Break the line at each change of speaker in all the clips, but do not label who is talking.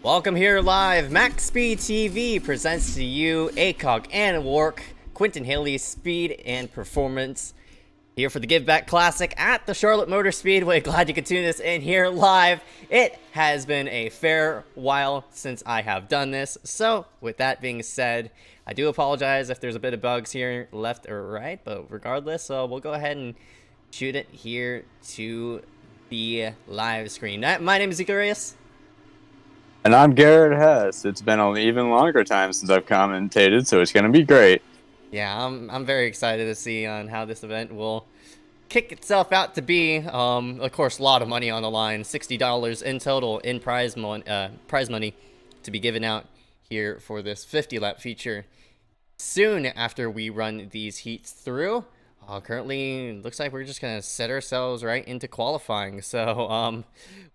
Welcome here live. Maxspeedtv presents to you ACOG and WORC Quentin Haley's Speed and Performance here for the Giveback Classic at the Charlotte Motor Speedway. Glad you could tune us in here live. It has been a fair while since I have done this, so with that being said, I do apologize if there's a bit of bugs here left or right, but regardless, we'll go ahead and shoot it here to the live screen. My name is Zacharias.
And I'm Garrett Hess. It's been an even longer time since I've commentated, so it's going to be great.
Yeah, I'm very excited to see on how this event will kick itself out to be. Of course, a lot of money on the line, $60 in total in prize money to be given out here for this 50-lap feature soon after we run these heats through. Currently, looks like we're just going to set ourselves right into qualifying. So,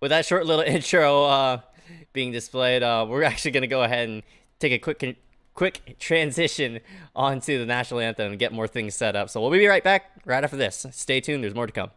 with that short little intro being displayed, we're actually going to go ahead and take a quick transition onto the national anthem and get more things set up. So we'll be right back right after this. Stay tuned, there's more to come.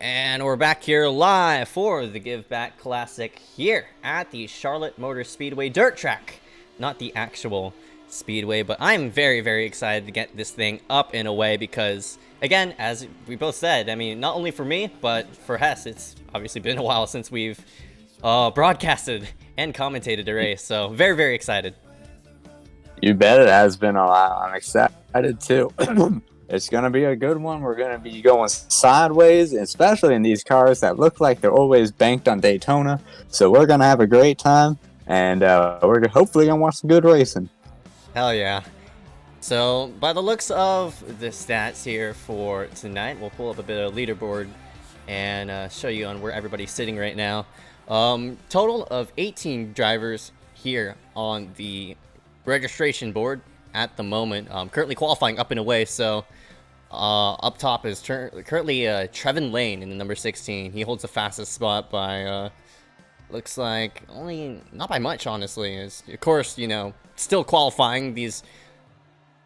And we're back here live for the Giveback Classic here at the Charlotte Motor Speedway dirt track. Not the actual Speedway, but I'm very, very excited to get this thing up and away because, again, as we both said, I mean, not only for me, but for Hess, it's obviously been a while since we've broadcasted and commentated a race, so very, very excited.
You bet it has been a while. I'm excited too. It's going to be a good one. We're going to be going sideways, especially in these cars that look like they're always banked on Daytona. So we're going to have a great time, and we're hopefully going to watch some good racing.
Hell yeah. So, by the looks of the stats here for tonight, we'll pull up a bit of leaderboard and show you on where everybody's sitting right now. Total of 18 drivers here on the registration board at the moment. Currently qualifying up and away, so up top is currently Trevin Lane in the number 16. He holds the fastest spot by looks like only not by much, honestly. Is of course, you know, still qualifying. This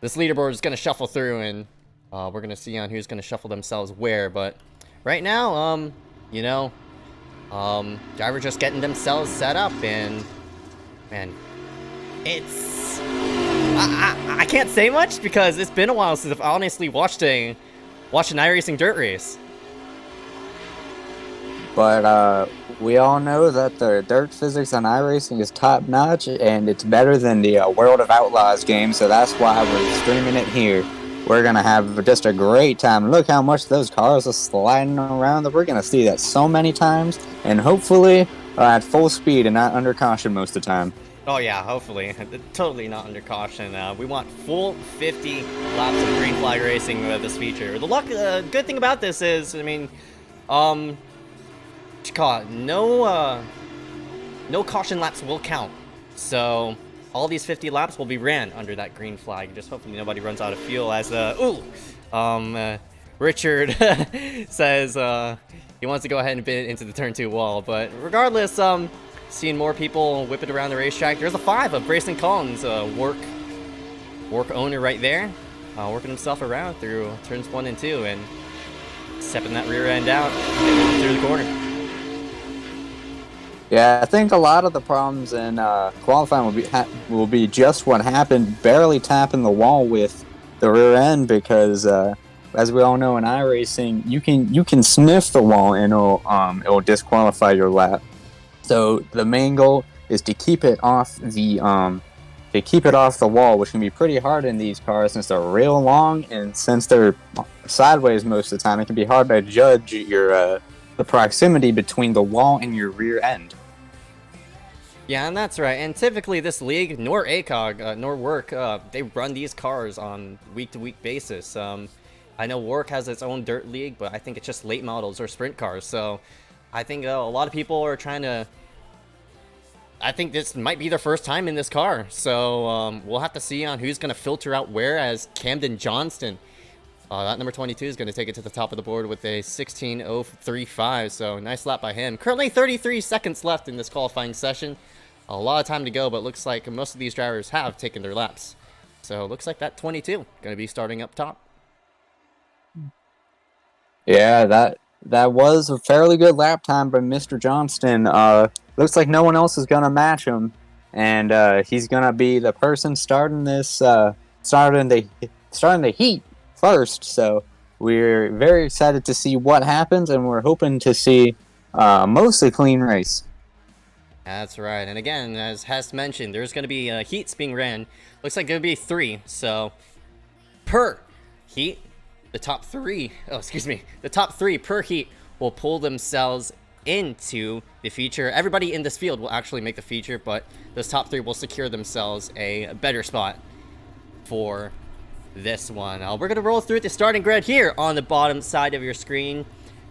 leaderboard is going to shuffle through, and we're going to see on who's going to shuffle themselves where. But right now, you know, drivers just getting themselves set up, and man, it's I can't say much because it's been a while since I've honestly watched an iRacing dirt race. But
we all know that the dirt physics on iRacing is top notch, and it's better than the World of Outlaws game, so that's why we're streaming it here. We're going to have just a great time. Look how much those cars are sliding around. We're going to see that so many times, and hopefully at full speed and not under caution most of the time.
Oh yeah, hopefully. Totally not under caution. We want full 50 laps of green flag racing with this feature. The good thing about this is, I mean, what you call it? No caution laps will count. So all these 50 laps will be ran under that green flag. Just hopefully nobody runs out of fuel. As Richard says he wants to go ahead and bid into the turn 2 wall. But regardless, seeing more people whip it around the racetrack. There's a 5 of Grayson Collins, WORC owner right there, working himself around through turns 1 and 2 and stepping that rear end out through the corner.
Yeah, I think a lot of the problems in qualifying will be just what happened, barely tapping the wall with the rear end, because as we all know in iRacing, you can sniff the wall and it'll disqualify your lap. So the main goal is to keep it off the wall, which can be pretty hard in these cars since they're real long, and since they're sideways most of the time, it can be hard to judge your the proximity between the wall and your rear end.
Yeah, and that's right. And typically this league, nor ACOG, nor WORC, they run these cars on week-to-week basis. I know WORC has its own dirt league, but I think it's just late models or sprint cars. So I think a lot of people are trying to... I think this might be their first time in this car. So we'll have to see on who's going to filter out where, as Camden Johnston, that number 22, is going to take it to the top of the board with a 16.035. So nice lap by him. Currently 33 seconds left in this qualifying session. A lot of time to go, but looks like most of these drivers have taken their laps. So it looks like that 22 going to be starting up top.
Yeah, that was a fairly good lap time by Mr. Johnston. Looks like no one else is going to match him, and he's going to be the person starting this starting the heat first. So we're very excited to see what happens, and we're hoping to see mostly clean race.
That's right. And again, as Hess mentioned, there's going to be heats being ran. Looks like going to be 3. So per heat, the top 3 per heat will pull themselves into the feature. Everybody in this field will actually make the feature, but those top 3 will secure themselves a better spot for this one. We're going to roll through the starting grid here on the bottom side of your screen,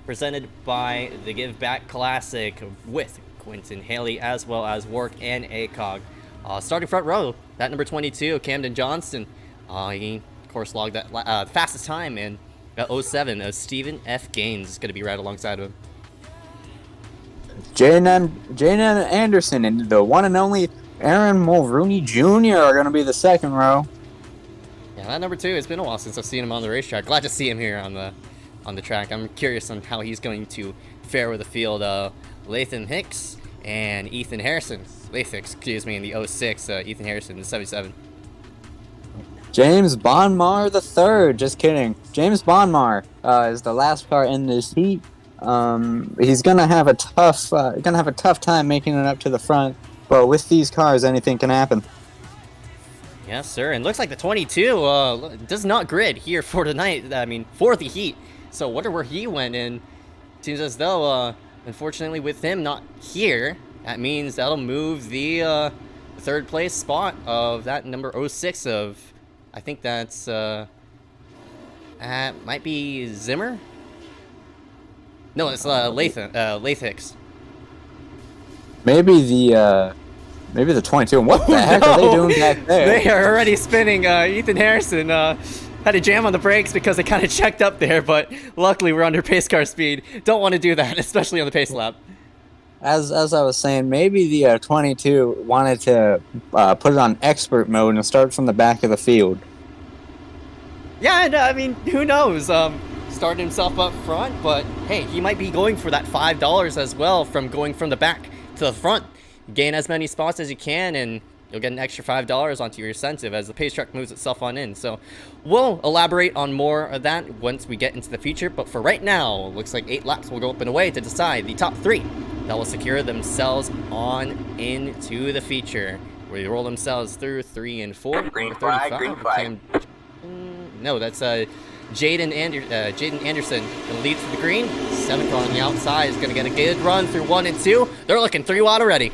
presented by the Giveback Classic with Quentin Haley, as well as WORC and ACOG. Starting front row, that number 22, Camden Johnston. He, of course, logged that fastest time in 07 of Stephen F. Gaines is going to be right alongside of him.
Jaden Anderson and the one and only Aaron Mulrooney Jr. are going to be the second row.
Yeah, that number 2, it's been a while since I've seen him on the racetrack. Glad to see him here on the track. I'm curious on how he's going to fare with the field. Lathan Hicks and Ethan Harrison. Lathix, excuse me, in the 06. Ethan Harrison in the 77.
James Bonmar III. Just kidding. James Bonmar is the last car in this heat. He's gonna have a tough time making it up to the front. But with these cars, anything can happen.
Yes, sir. And looks like the 22 does not grid here for tonight. I mean, for the heat. So wonder where he went in. Seems as though, unfortunately, with him not here, that means that'll move the third place spot of that number 06 of, I think that's, might be Zimmer? No, it's Lathix.
Maybe the 22. What the heck are they doing back there?
They are already spinning. Ethan Harrison had to jam on the brakes because they kind of checked up there, but luckily we're under pace car speed. Don't want to do that, especially on the pace lap.
As I was saying, maybe the 22 wanted to put it on expert mode and start from the back of the field.
Yeah, and I mean, who knows? Started himself up front, but hey, he might be going for that $5 as well from going from the back to the front. Gain as many spots as you can, and you'll get an extra $5 onto your incentive as the pace truck moves itself on in. So we'll elaborate on more of that once we get into the feature, but for right now, looks like 8 laps will go up and away to decide the top 3 that will secure themselves on into the feature, where they roll themselves through 3 and 4.
Green flag.
No, that's Jaden Anderson gonna lead to the green. 7 car on the outside is gonna get a good run through 1 and 2. They're looking 3 wide already.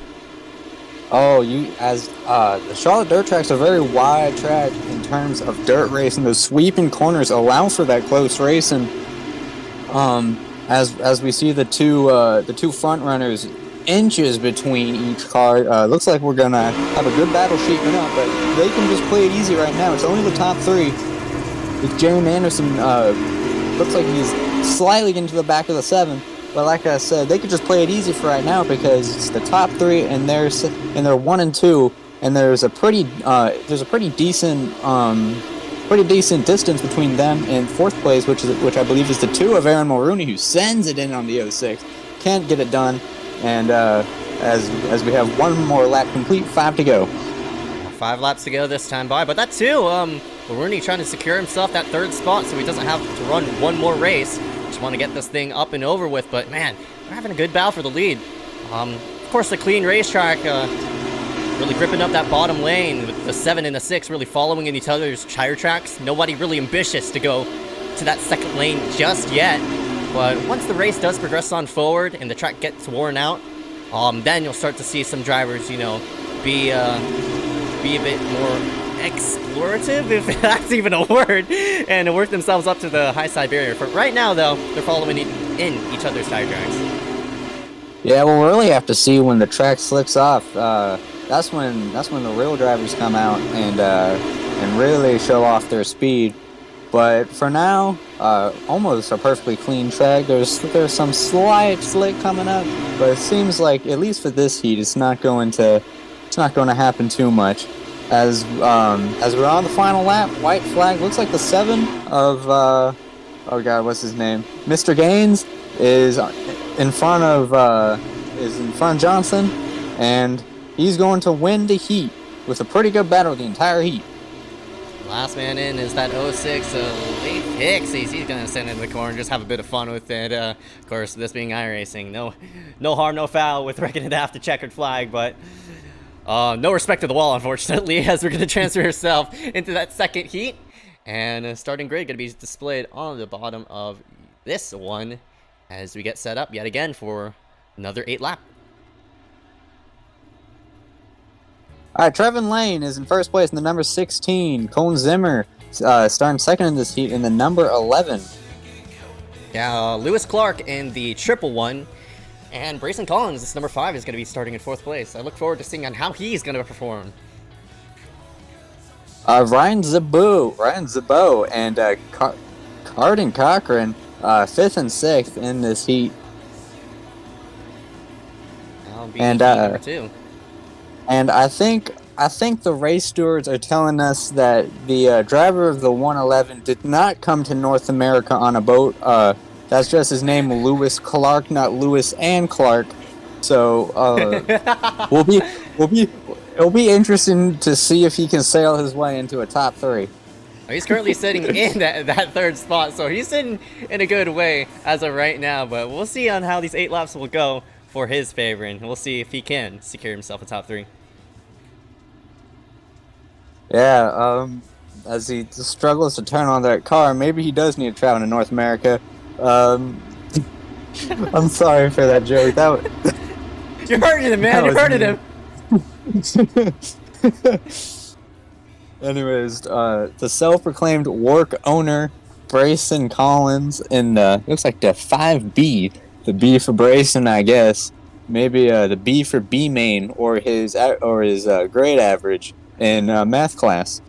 Oh, the Charlotte dirt track's a very wide track in terms of dirt racing. Those sweeping corners allow for that close racing. As we see the two front runners inches between each car. Looks like we're gonna have a good battle shaping up, but they can just play it easy right now. It's only the top 3. With Jaden Anderson, looks like he's slightly into the back of the 7, but But like I said, they could just play it easy for right now because it's the top 3, and they're 1 and 2, and there's a pretty decent distance between them and 4th place, which I believe is the 2 of Aaron Mulrooney, who sends it in on the 06. Can't get it done, and as we have 1 more lap complete, 5 to go.
5 laps to go this time by, but that too, Mulrooney trying to secure himself that 3rd spot so he doesn't have to run 1 more race. Just want to get this thing up and over with, but man, we're having a good battle for the lead. Of course, the clean racetrack, really gripping up that bottom lane with the 7 and the 6 really following in each other's tire tracks. Nobody really ambitious to go to that 2nd lane just yet, but once the race does progress on forward and the track gets worn out, then you'll start to see some drivers, you know, be a bit more explorative, if that's even a word, and work themselves up to the high side barrier. For right now, though, they're following in each other's tire tracks.
Yeah, we'll really have to see when the track slicks off. That's when the real drivers come out and really show off their speed. But for now, almost a perfectly clean track. There's some slight slick coming up, but it seems like at least for this heat, it's not going to happen too much. As we're on the final lap, white flag. Looks like the 7 of oh god, what's his name? Mr. Gaines is in front of Johnson, and he's going to win the heat with a pretty good battle the entire heat.
Last man in is that 06 Late Pixies. He's gonna send it in the corner, just have a bit of fun with it. Of course, this being iRacing, no harm, no foul with wrecking it after checkered flag, but. No respect to the wall, unfortunately, as we're going to transfer ourselves into that 2nd heat. And starting grid going to be displayed on the bottom of this one as we get set up yet again for another 8 lap.
All right, Trevin Lane is in 1st place in the number 16. Colin Zimmer starting 2nd in this heat in the number 11.
Yeah, Lewis Clark in the triple one. And Brayson Collins, this number 5, is going to be starting in 4th place. I look forward to seeing on how he's going to perform.
Ryan Zabo and Cardin Cochran, 5th and 6th in this heat.
That'll be number 2.
And I think the race stewards are telling us that the driver of the 111 did not come to North America on a boat. That's just his name, Lewis Clark, not Lewis and Clark. So it'll be interesting to see if he can sail his way into a top 3.
He's currently sitting in that 3rd spot, so he's sitting in a good way as of right now. But we'll see on how these 8 laps will go for his favor, and we'll see if he can secure himself a top 3.
Yeah, as he struggles to turn on that car, maybe he does need to travel to North America. I'm sorry for that joke.
You're hurting him, man. You're hurting him.
Anyways, the self-proclaimed WORC owner, Brayson Collins, in looks like the 5B. The B for Brayson, I guess. Maybe the B for B main or his grade average in math class.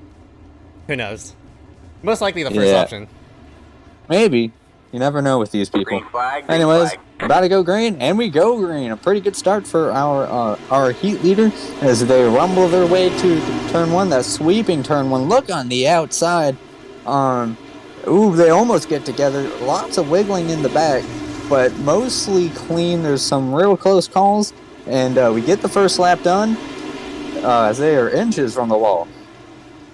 Who knows? Most likely the first option.
Maybe. You never know with these people. Anyways, about to go green, and we go green. A pretty good start for our heat leader as they rumble their way to turn 1. That sweeping turn 1. Look on the outside. Ooh, they almost get together. Lots of wiggling in the back, but mostly clean. There's some real close calls, and we get the first lap done as they are inches from the wall.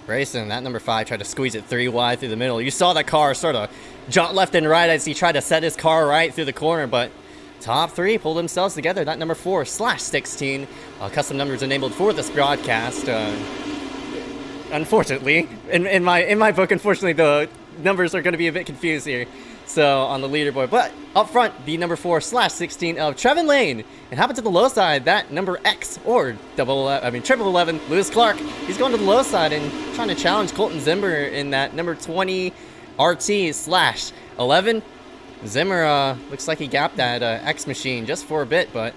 Grayson, that number 5, tried to squeeze it 3 wide through the middle. You saw that car sort of jaunt left and right as he tried to set his car right through the corner, but top 3 pulled themselves together. That number 4/16, custom numbers enabled for this broadcast. Unfortunately, in my book, unfortunately, the numbers are going to be a bit confused here. So on the leaderboard, but up front, the number 4/16 of Trevin Lane. And happened to the low side, that number X or triple 11, Lewis Clark. He's going to the low side and trying to challenge Colton Zimmer in that number 20 RT/11. Zimmer looks like he gapped that X machine just for a bit, but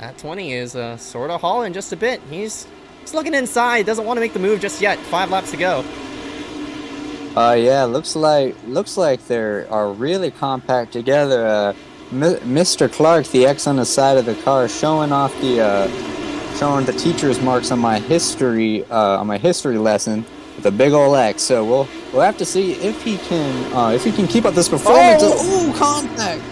that 20 is sort of hauling just a bit. He's looking inside, doesn't want to make the move just yet. 5 laps to go.
Yeah, looks like they are really compact together. Mr. Clark, the X on the side of the car, showing off showing the teacher's marks on my history lesson with a big ol' X. So we'll have to see if he can keep up this performance. Oh, contact!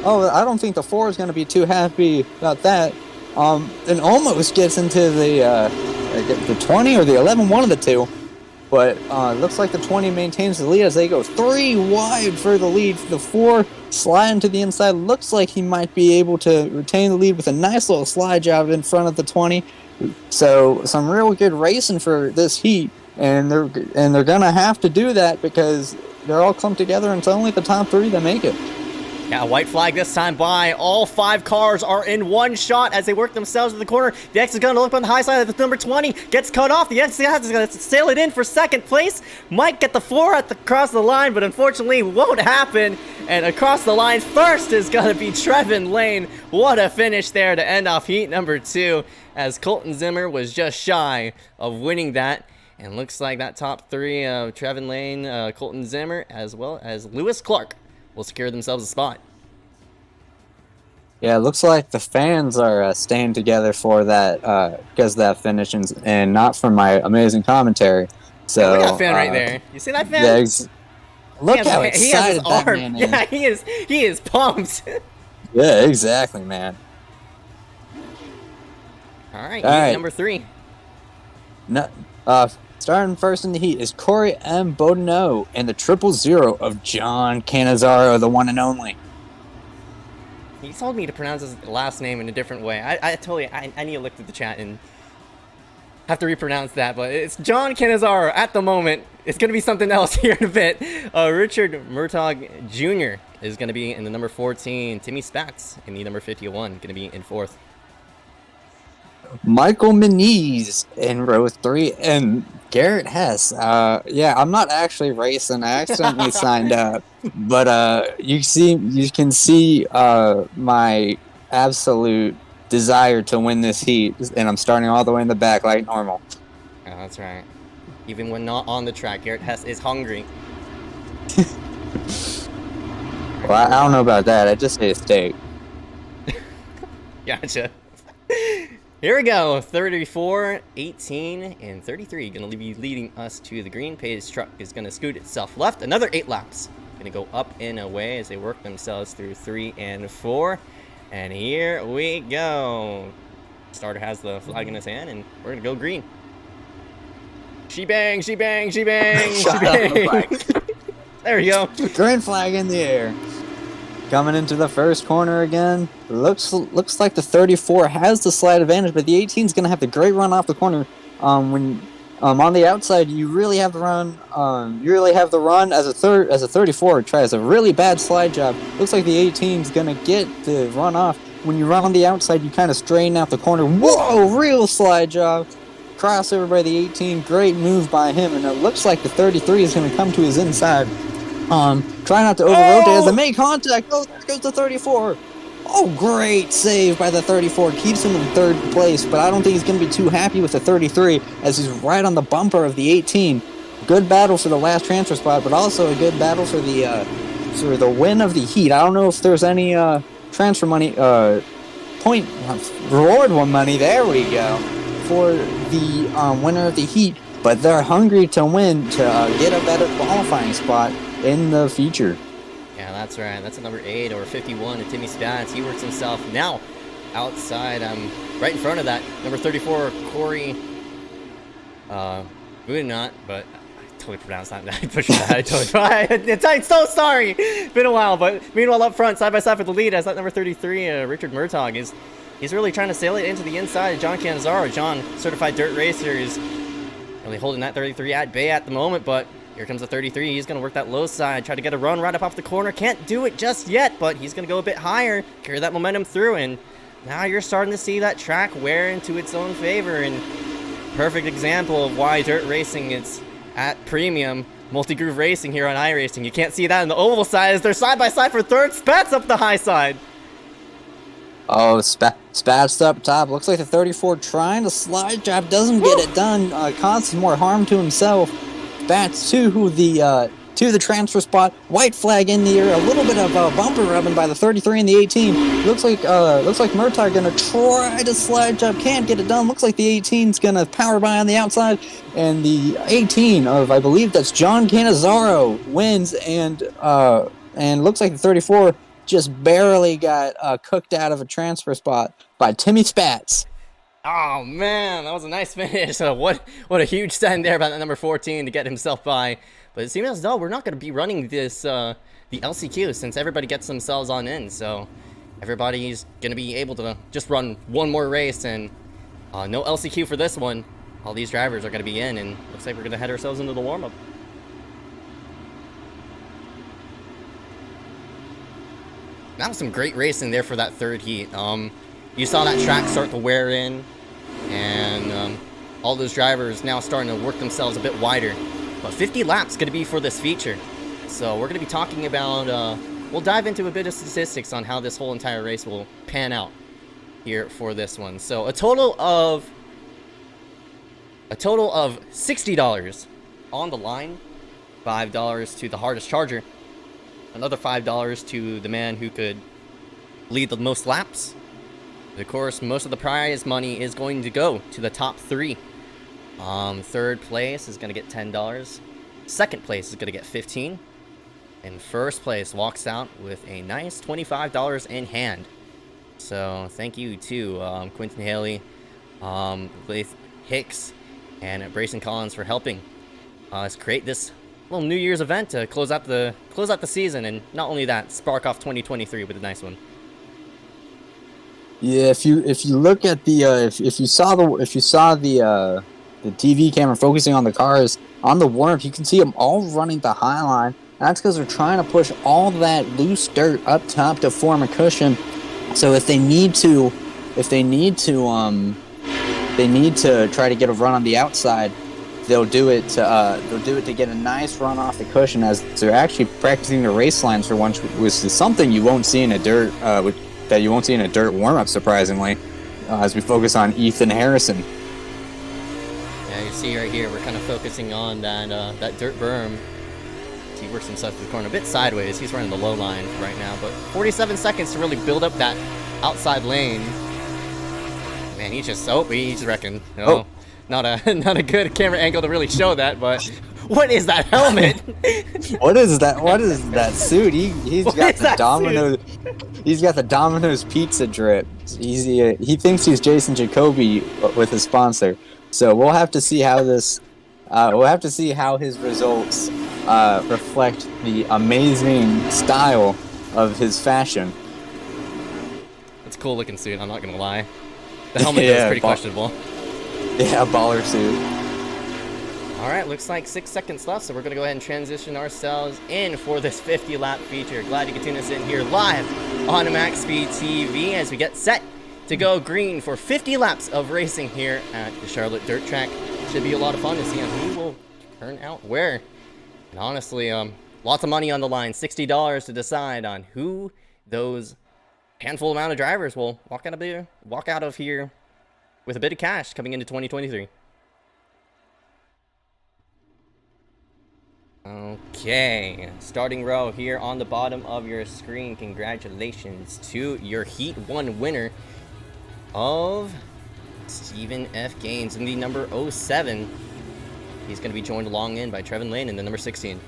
Oh, I don't think the 4 is going to be too happy about that. And almost gets into the 20 or the 11, one of the two. But looks like the 20 maintains the lead as they go 3 wide for the lead. The 4 sliding to the inside. Looks like he might be able to retain the lead with a nice little slide job in front of the 20. So some real good racing for this heat, and they're gonna have to do that because they're all clumped together, and it's only the top 3 that make it.
Yeah, white flag this time by. All 5 cars are in one shot as they work themselves to the corner. The X is going to look on the high side of the number 20. Gets cut off. The X is going to sail it in for second place. Might get the 4 across the line, but unfortunately won't happen. And across the line first is going to be Trevin Lane. What a finish there to end off heat number 2, as Colton Zimmer was just shy of winning that. And looks like that top 3 of Trevin Lane, Colton Zimmer, as well as Lewis Clark, will secure themselves a spot.
Yeah, it looks like the fans are staying together for that because of that finish, and not for my amazing commentary. So
yeah, look at that fan right there. You see that fan?
Yeah, look how excited that man is.
Yeah, he is pumped.
Yeah, exactly, man.
All right, number 3.
No, starting first in the heat is Corey M. Bodeno and the 000 of John Cannizzaro, the one and only.
He told me to pronounce his last name in a different way. I told you, I need to look through the chat and have to repronounce that, but it's John Cannizzaro at the moment. It's going to be something else here in a bit. Richard Murtaugh Jr. is going to be in the number 14. Timmy Spatz in the number 51, going to be in 4th.
Michael Meniz in row 3, and Garrett Hess. Yeah, I'm not actually racing. I accidentally signed up, but you can see my absolute desire to win this heat, and I'm starting all the way in the back like normal.
Oh, that's right. Even when not on the track, Garrett Hess is hungry.
Well, I don't know about that. I just ate a steak.
Gotcha. Here we go. 34, 18, and 33. Going to be leading us to the green. Pace truck is going to scoot itself left. Another 8 laps. Going to go up and away as they work themselves through 3 and 4. And here we go. Starter has the flag in his hand, and we're going to go green. She bang, she bang, she bang, she bang. There we go.
Green flag in the air. Coming into the first corner again. Looks like the 34 has the slight advantage, but the 18 is going to have the great run off the corner. When on the outside, you really have the run. You really have the run as a 34 tries a really bad slide job. Looks like the 18 is going to get the run off. When you run on the outside, you kind of straighten out the corner. Whoa, real slide job. Crossover by the 18. Great move by him, and it looks like the 33 is going to come to his inside. Try not to over-rotate as they make contact. Oh, there goes the 34. Oh, great save by the 34. Keeps him in 3rd place, but I don't think he's going to be too happy with the 33 as he's right on the bumper of the 18. Good battle for the last transfer spot, but also a good battle for the win of the heat. I don't know if there's any transfer money, reward one money. There we go for the winner of the heat. But they're hungry to win to get a better qualifying spot in the future.
Yeah, that's right. That's a number 8 or 51 to Timmy Spatz. He works himself now outside, right in front of that number 34, Corey Boudinot, but I totally pronounced that. I pushed that. I'm so sorry. Been a while, but meanwhile up front, side by side for the lead as that number 33, Richard Murtaugh he's really trying to sail it into the inside. John Cannizzaro, John, certified dirt racer, is really holding that 33 at bay at the moment, but here comes the 33. He's going to work that low side, try to get a run right up off the corner. Can't do it just yet, but he's going to go a bit higher, carry that momentum through, and now you're starting to see that track wear into its own favor, and perfect example of why dirt racing is at premium. Multi-groove racing here on iRacing. You can't see that in the oval side as they're side by side for 3rd. Spats up the high side.
Oh, Spats up top. Looks like the 34 trying to slide job. Doesn't get it done. Causes more harm to himself. Spats too, who the to the transfer spot. White flag in the air. A little bit of bumper rubbing by the 33 and the 18. Looks like Murtaugh gonna try to slide jump. Can't get it done. Looks like the 18's gonna power by on the outside, and the 18 of, I believe that's John Cannizzaro, wins, and looks like the 34 just barely got cooked out of a transfer spot by Timmy Spatz.
Oh man, that was a nice finish. So what a huge stand there by that number 14 to get himself by. But it seems as though we're not going to be running this the LCQ since everybody gets themselves on in. So everybody's going to be able to just run one more race, and no LCQ for this one. All these drivers are going to be in, and looks like we're going to head ourselves into the warm-up. That was some great racing there for that third heat. You saw that track start to wear in, and all those drivers now starting to work themselves a bit wider. But 50 laps going to be for this feature. So we're going to be talking about, we'll dive into a bit of statistics on how this whole entire race will pan out here for this one. So a total of $60 on the line, $5 to the hardest charger, another $5 to the man who could lead the most laps. Of course, most of the prize money is going to go to the top 3. Third place is going to get $10. Second place is going to get $15. And first place walks out with a nice $25 in hand. So thank you to Quentin Haley, Laith Hicks, and Brayson Collins for helping us create this little New Year's event to close out the season, and not only that, spark off 2023 with a nice one.
Yeah, if you look at the if you saw the TV camera focusing on the cars on the warm-up, you can see them all running the high line. That's because they're trying to push all that loose dirt up top to form a cushion. So if they need to try to get a run on the outside, they'll do it to get a nice run off the cushion, as they're actually practicing the race lines for once, which is something you won't see in a dirt warm-up, surprisingly, as we focus on Ethan Harrison.
Yeah, you see right here, we're kind of focusing on that dirt berm. He works himself to the corner a bit sideways. He's running the low line right now, but 47 seconds to really build up that outside lane. Man, he's wrecking. No, not a good camera angle to really show that, but what is that helmet?
What is that suit? He's got the Domino's. He's got the Domino's pizza drip. He thinks he's Jason Jacoby with his sponsor. So we'll have to see how this. We'll have to see how his results reflect the amazing style of his fashion.
It's a cool looking suit, I'm not gonna lie. The helmet is pretty questionable.
Yeah, baller suit.
Alright, looks like 6 seconds left, so we're gonna go ahead and transition ourselves in for this 50 lap feature. Glad you could tune us in here live on Maxspeedtv as we get set to go green for 50 laps of racing here at the Charlotte Dirt Track. Should be a lot of fun to see who will turn out where. And honestly, lots of money on the line, $60 to decide on who those handful amount of drivers will walk out of here with a bit of cash coming into 2023. Okay, starting row here on the bottom of your screen. Congratulations to your Heat 1 winner of Stephen F. Gaines in the number 07. He's going to be joined along in by Trevin Lane in the number 16.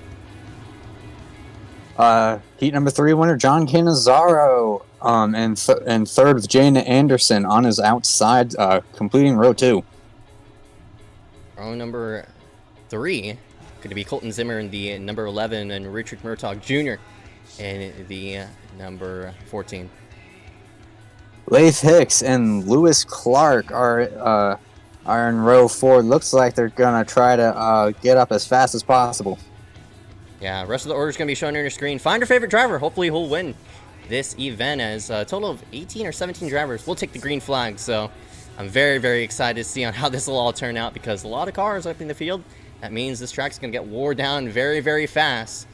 Heat number 3 winner John Cannizzaro, and third with Jane Anderson on his outside, completing row 2.
Row number 3 going to be Colton Zimmer in the number 11 and Richard Murtaugh Jr. in the number 14.
Laith Hicks and Lewis Clark are in row 4. Looks like they're gonna try to get up as fast as possible.
Yeah, rest of the order is gonna be shown on your screen. Find your favorite driver. Hopefully he'll win this event, as a total of 18 or 17 drivers will take the green flag. So I'm very, very excited to see on how this will all turn out, because a lot of cars up in the field. That means this track's gonna get wore down very, very fast.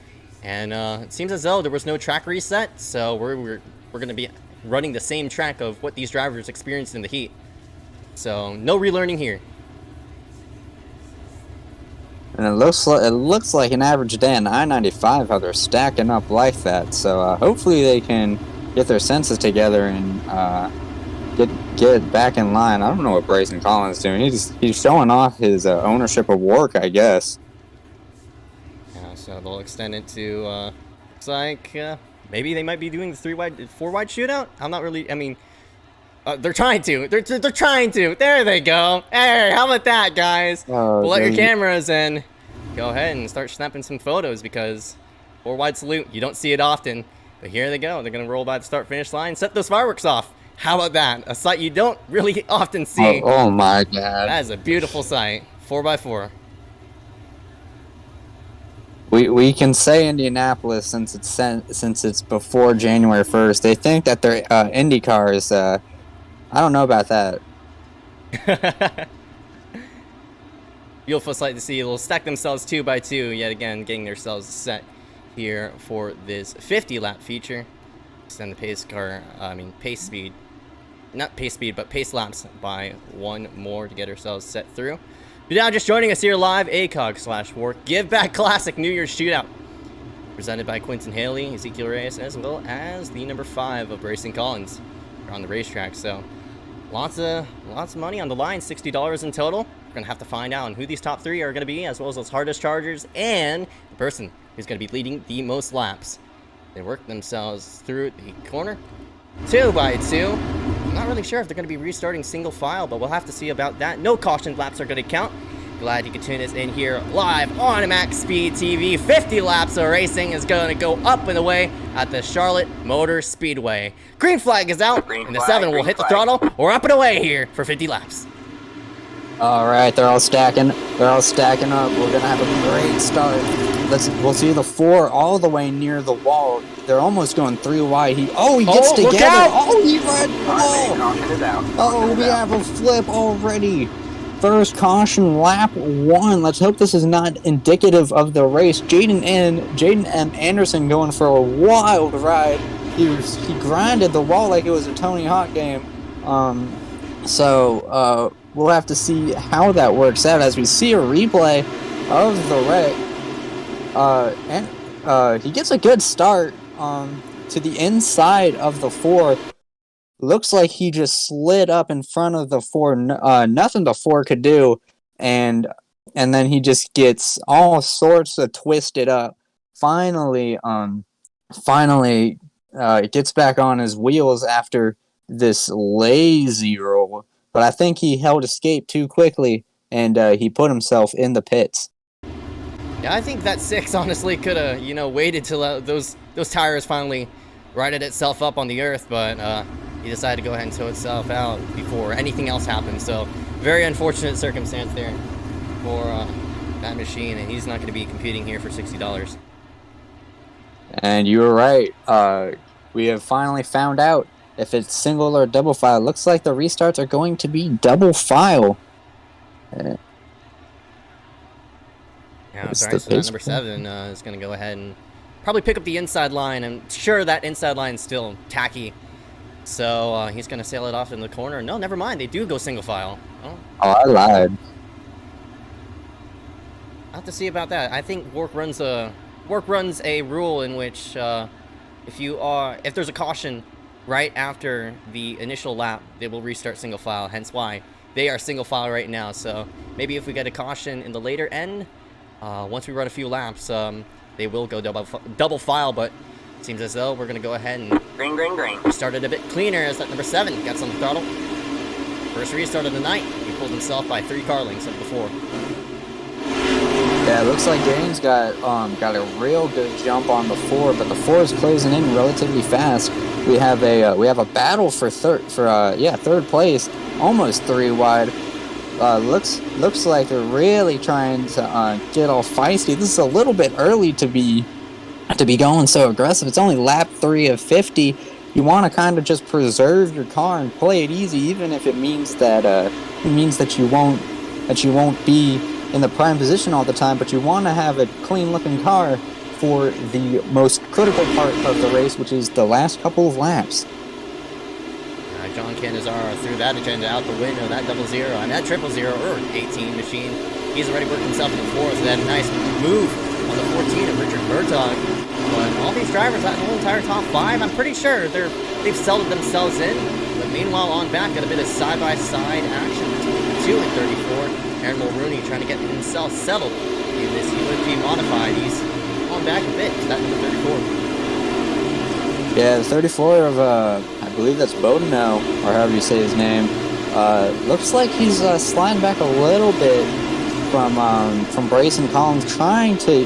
And it seems as though there was no track reset, so we're gonna be running the same track of what these drivers experienced in the heat. So no relearning here.
And it looks like an average day on I-95 how they're stacking up like that. So hopefully they can get their senses together and get back in line. I don't know what Bryson Collins is doing. He's showing off his ownership of WORC, I guess.
Yeah, so they'll extend it to looks like maybe they might be doing the 4-wide shootout. I'm not really. I mean, they're trying to. They're trying to. There they go. Hey, how about that, guys? Pull out your cameras and go ahead and start snapping some photos because 4-wide salute. You don't see it often, but here they go. They're gonna roll by the start-finish line, set those fireworks off. How about that? A sight you don't really often see.
Oh my God!
That is a beautiful sight. 4x4.
We can say Indianapolis since it's before January 1st. They think that their Indy car is. I don't know about that.
Beautiful sight to see. They'll stack themselves 2x2 yet again, getting themselves set here for this 50-lap feature. Extend the pace speed. Not pace speed, but pace laps by one more to get ourselves set through. But now just joining us here live, ACOG/WORC Giveback Classic New Year's Shootout. Presented by Quinton Haley, Ezekiel Reyes, as well as the number 5 of Bryson Collins on the racetrack. So lots of money on the line, $60 in total. We're gonna have to find out who these top 3 are gonna be, as well as those hardest chargers and the person who's gonna be leading the most laps. They work themselves through the corner, 2x2. I'm not really sure if they're going to be restarting single file, but we'll have to see about that. No caution laps are going to count. Glad you could tune us in here live on Maxspeedtv. 50 laps of racing is going to go up and away at the Charlotte Motor Speedway. Green flag is out, and the 7 will hit the throttle. We're up and away here for 50 laps.
All right, they're all stacking. They're all stacking up. We're gonna have a great start. We'll see the 4 all the way near the wall. They're almost going 3 wide. He gets together.
Look out!
Oh, he ran. Oh, we have a flip already. First caution, lap 1. Let's hope this is not indicative of the race. Jaden M. Anderson going for a wild ride. He grinded the wall like it was a Tony Hawk game. We'll have to see how that works out as we see a replay of the wreck. He gets a good start to the inside of the 4. Looks like he just slid up in front of the 4. Nothing the 4 could do, and then he just gets all sorts of twisted up. Finally, it gets back on his wheels after this lazy roll. But I think he held escape too quickly, and he put himself in the pits.
Yeah, I think that 6 honestly could have, waited till those tires finally righted itself up on the earth, but he decided to go ahead and tow itself out before anything else happened. So very unfortunate circumstance there for that machine, and he's not going to be competing here for $60.
And you were right. We have finally found out if it's single or double file. Looks like the restarts are going to be double file.
Yeah, sorry, so that number 7 is going to go ahead and probably pick up the inside line. I'm sure that inside line is still tacky. So he's going to sail it off in the corner. No, never mind. They do go single file.
Oh, I lied.
I'll have to see about that. I think WORC runs a rule in which if there's a caution right after the initial lap, they will restart single file, hence why they are single file right now. So maybe if we get a caution in the later end, once we run a few laps, they will go double file, but it seems as though we're going to go ahead and restart it a bit cleaner as that number 7 gets on the throttle. First restart of the night, he pulled himself by 3 car lengths of the 4.
Yeah, it looks like James got a real good jump on the 4, but the 4 is closing in relatively fast. We have a battle for third place, almost 3 wide. Looks like they're really trying to get all feisty. This is a little bit early to be going so aggressive. It's only lap 3 of 50. You want to kind of just preserve your car and play it easy, even if it means that you won't be in the prime position all the time. But you want to have a clean-looking car for the most critical part of the race, which is the last couple of laps.
John Canizaro threw that agenda out the window, that 00, and that 000 or 18 machine. He's already worked himself in the fourth. So that nice move on the 14 of Richard Murtaugh. But all these drivers, that whole entire top 5, I'm pretty sure they've settled themselves in. But meanwhile, on back, got a bit of side-by-side action between the 2 and 34. Aaron Mulrooney trying to get himself settled in this UMP modified. He's on back a bit to that number 34.
Yeah, the 34 of, I believe that's Bodeno, or however you say his name. Looks like he's sliding back a little bit from Brayson Collins, trying to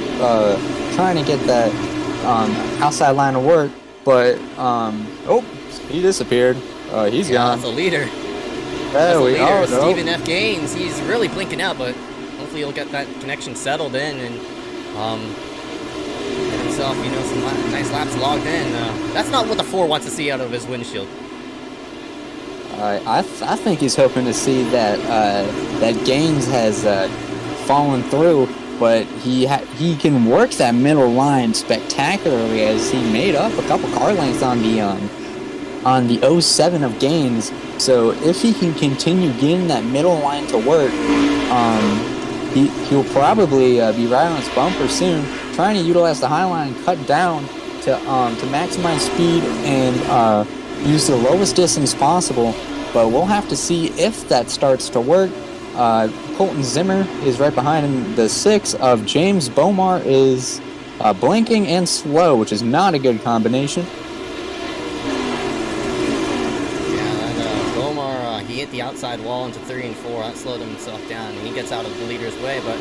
get that outside line of work, but oh, he disappeared. He's gone.
That's a leader.
There we go.
Stephen F. Gaines. He's really blinking out, but hopefully he'll get that connection settled in and get himself, some nice laps logged in. That's not what the 4 wants to see out of his windshield.
I think he's hoping to see that that Gaines has fallen through, but he can work that middle line spectacularly, as he made up a couple car lengths on the 07 of Gaines. So if he can continue getting that middle line to work, he'll probably be right on his bumper soon, trying to utilize the high line, cut down to maximize speed and use the lowest distance possible. But we'll have to see if that starts to work. Colton Zimmer is right behind him. The 6 of James Bomar is blinking and slow, which is not a good combination.
He hit the outside wall into 3 and 4. That slowed himself down, and he gets out of the leader's way. But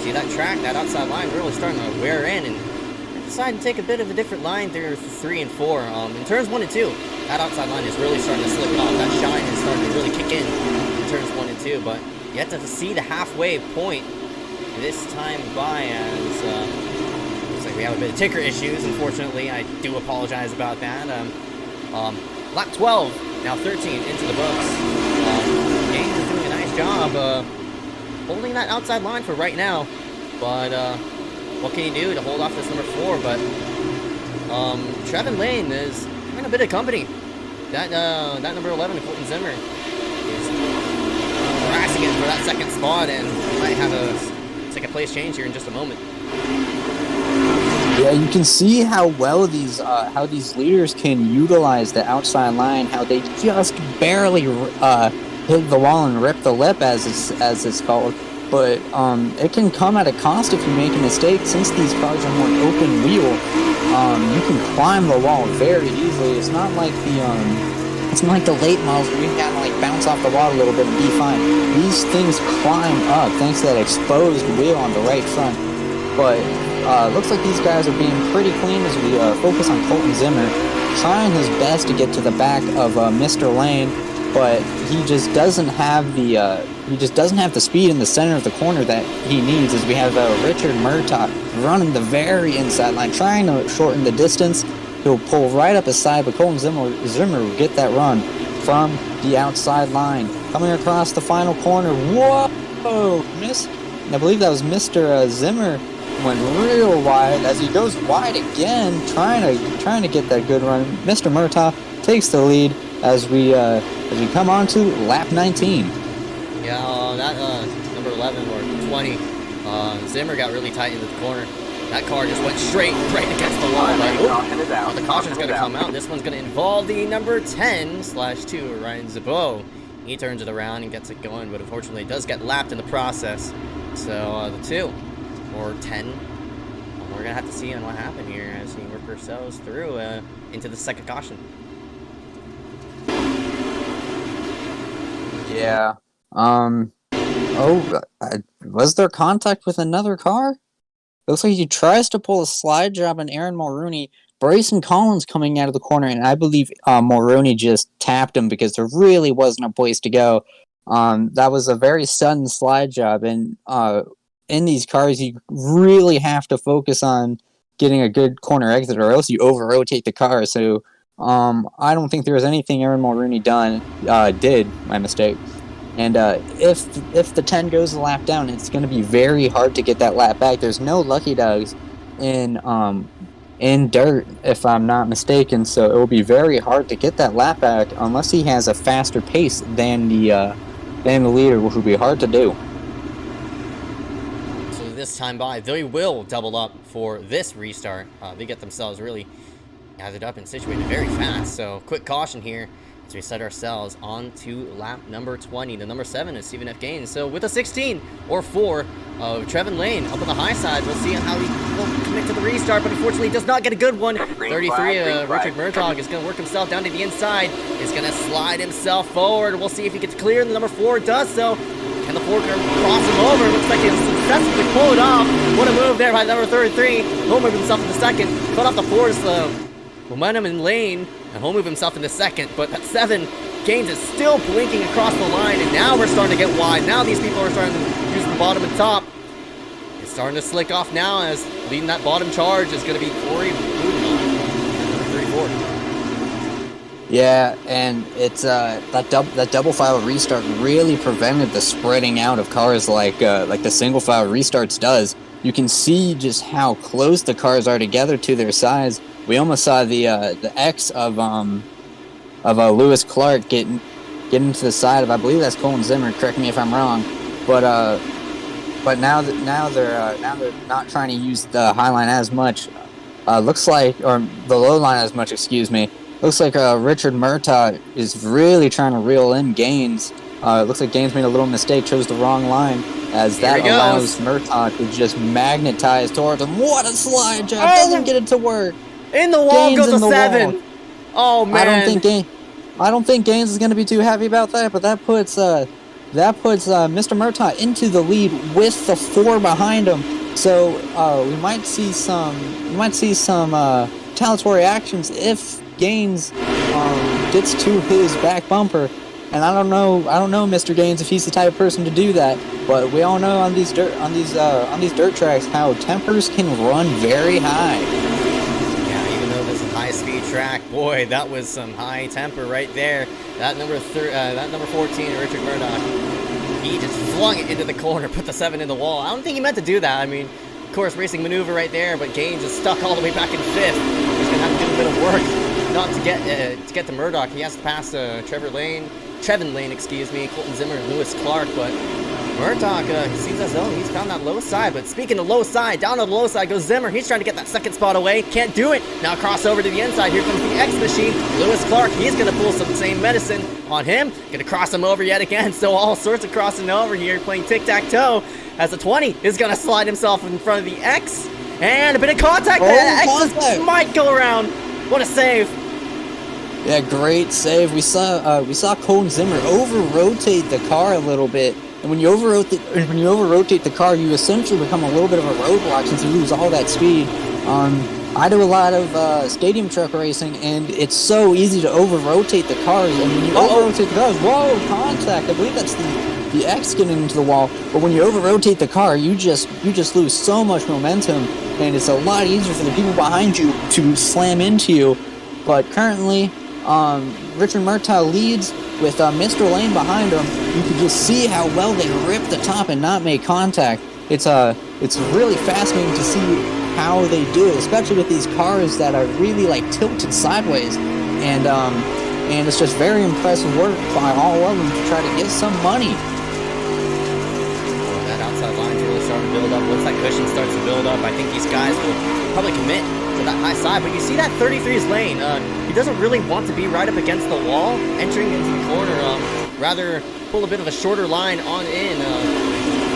see, that track, that outside line, really starting to wear in, and decided to take a bit of a different line through 3 and 4. In turns 1 and 2, that outside line is really starting to slip off. That shine is starting to really kick in turns 1 and 2. But you have to see the halfway point this time by, as looks like we have a bit of ticker issues. Unfortunately, I do apologize about that. Lap 12, now 13 into the books. Gaines is doing a nice job holding that outside line for right now. But what can you do to hold off this number 4? But Trevin Lane is having a bit of company. That number 11, Colton Zimmer, is harassing him for that second spot, and might have a second place change here in just a moment.
Yeah, you can see how well these leaders can utilize the outside line. How they just barely hit the wall and rip the lip, as it's called. But it can come at a cost if you make a mistake. Since these cars are more open wheel, you can climb the wall very easily. It's not like the late models where you can kind of like bounce off the wall a little bit and be fine. These things climb up thanks to that exposed wheel on the right front. But looks like these guys are being pretty clean as we focus on Colton Zimmer, trying his best to get to the back of Mr. Lane, but he just doesn't have the speed in the center of the corner that he needs. As we have Richard Murtaugh running the very inside line, trying to shorten the distance. He'll pull right up his side, but Colton Zimmer will get that run from the outside line, coming across the final corner. Whoa! I believe that was Mr. Zimmer. Went real wide as he goes wide again, trying to get that good run. Mr. Murtaugh takes the lead as we come on to lap 19.
Yeah, that number 11 or 20, Zimmer got really tight into the corner. That car just went straight right against the wall. The caution's going to come out. This one's going to involve the number 10/2, Ryan Zabot. He turns it around and gets it going, but unfortunately it does get lapped in the process. So the 2 or 10, we're going to have to see on what happened here as we work ourselves through into the second caution.
Yeah. Was there contact with another car? Looks like he tries to pull a slide job on Aaron Mulrooney. Brayson Collins coming out of the corner, and I believe Mulrooney just tapped him because there really wasn't a place to go. That was a very sudden slide job, and in these cars, you really have to focus on getting a good corner exit, or else you over-rotate the car. So I don't think there was anything Aaron Mulrooney did, my mistake. And if the 10 goes a lap down, it's going to be very hard to get that lap back. There's no lucky dogs in dirt, if I'm not mistaken. So it will be very hard to get that lap back unless he has a faster pace than the leader, which will be hard to do.
this time by. They will double up for this restart. They get themselves really gathered up and situated very fast. So quick caution here as we set ourselves on to lap number 20. The number 7 is Stephen F. Gaines. So with a 16 or 4 of Trevin Lane up on the high side, we'll see how he will commit to the restart, but unfortunately does not get a good one. 33, Richard Murtaugh is going to work himself down to the inside, is going to slide himself forward. We'll see if he gets clear, and the number 4 does so. Can the 4 cross him over? Looks like he'll successfully pull it off. What a move there by number 33. He'll move himself in the second. Cut off the 4's momentum in lane, and he'll move himself in the second, but that 7, Gaines is still blinking across the line, and now we're starting to get wide. Now these people are starting to use the bottom and top. It's starting to slick off now, as leading that bottom charge is going to be Corey number 34.
Yeah, and it's that double file restart really prevented the spreading out of cars like the single file restarts does. You can see just how close the cars are together to their size. We almost saw the X of Lewis Clark getting to the side of, I believe that's Colin Zimmer. Correct me if I'm wrong, but now they're not trying to use the high line as much. Looks like, or the low line as much. Excuse me. Looks like Richard Murtaugh is really trying to reel in Gaines. It looks like Gaines made a little mistake, chose the wrong line, as that allows Murtaugh to just magnetize towards him. What a slide job! Doesn't get it to work.
In the wall Gaines goes a 7. Oh man!
I don't think Gaines is going to be too happy about that, but that puts Mr. Murtaugh into the lead with the 4 behind him. So we might see some retaliatory actions if Gaines gets to his back bumper. And I don't know, Mr. Gaines, if he's the type of person to do that. But we all know on these dirt tracks how tempers can run very high.
High-speed track, boy, that was some high temper right there. That number 14, Richard Murtaugh, he just flung it into the corner, put the 7 in the wall. I don't think he meant to do that. I mean, of course, racing maneuver right there, but Gaines is stuck all the way back in 5th. He's gonna have to do a bit of work not to get to Murdoch. He has to pass Trevin Lane, excuse me, Colton Zimmer, and Lewis Clark, but Murdoch, he seems as though he's found that low side. But speaking of low side, down on the low side goes Zimmer. He's trying to get that second spot away. Can't do it. Now cross over to the inside. Here comes the X machine. Lewis Clark, he's going to pull some same medicine on him. Going to cross him over yet again. So all sorts of crossing over here, playing tic-tac-toe. As the 20 is going to slide himself in front of the X. And a bit of contact. X might go around. What a save.
Yeah, great save. We saw Colton Zimmer over-rotate the car a little bit. And when you over-rotate the car, you essentially become a little bit of a roadblock since you lose all that speed. I do a lot of stadium truck racing, and it's so easy to over-rotate the cars. And when you over-rotate the cars, whoa, contact! I believe that's the X getting into the wall. But when you over-rotate the car, you just lose so much momentum, and it's a lot easier for the people behind you to slam into you. But currently, Richard Murtaugh leads with Mr. Lane behind him. You can just see how well they rip the top and not make contact. It's really fascinating to see how they do it, especially with these cars that are really like tilted sideways. And it's just very impressive work by all of them to try to get some money.
That outside line's really starting to build up. Once that cushion starts to build up, I think these guys will probably commit to that high side. But you see that 33's lane. He doesn't really want to be right up against the wall, entering into the corner. Rather pull a bit of a shorter line on in,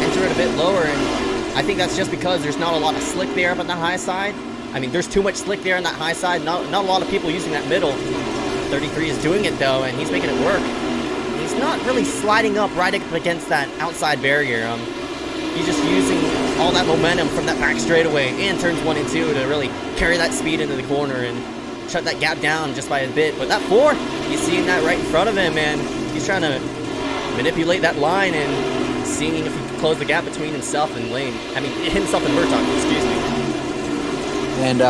enter it a bit lower, and I think that's just because there's not a lot of slick there up on that high side. I mean, there's too much slick there on that high side. Not a lot of people using that middle. 33 is doing it though, and he's making it work. He's not really sliding up right up against that outside barrier. He's just using all that momentum from that back straightaway and turns 1 and 2 to really carry that speed into the corner and shut that gap down just by a bit. But that 4, he's seeing that right in front of him, and he's trying to manipulate that line and seeing if he can close the gap between himself and himself and Murtaugh, excuse me.
And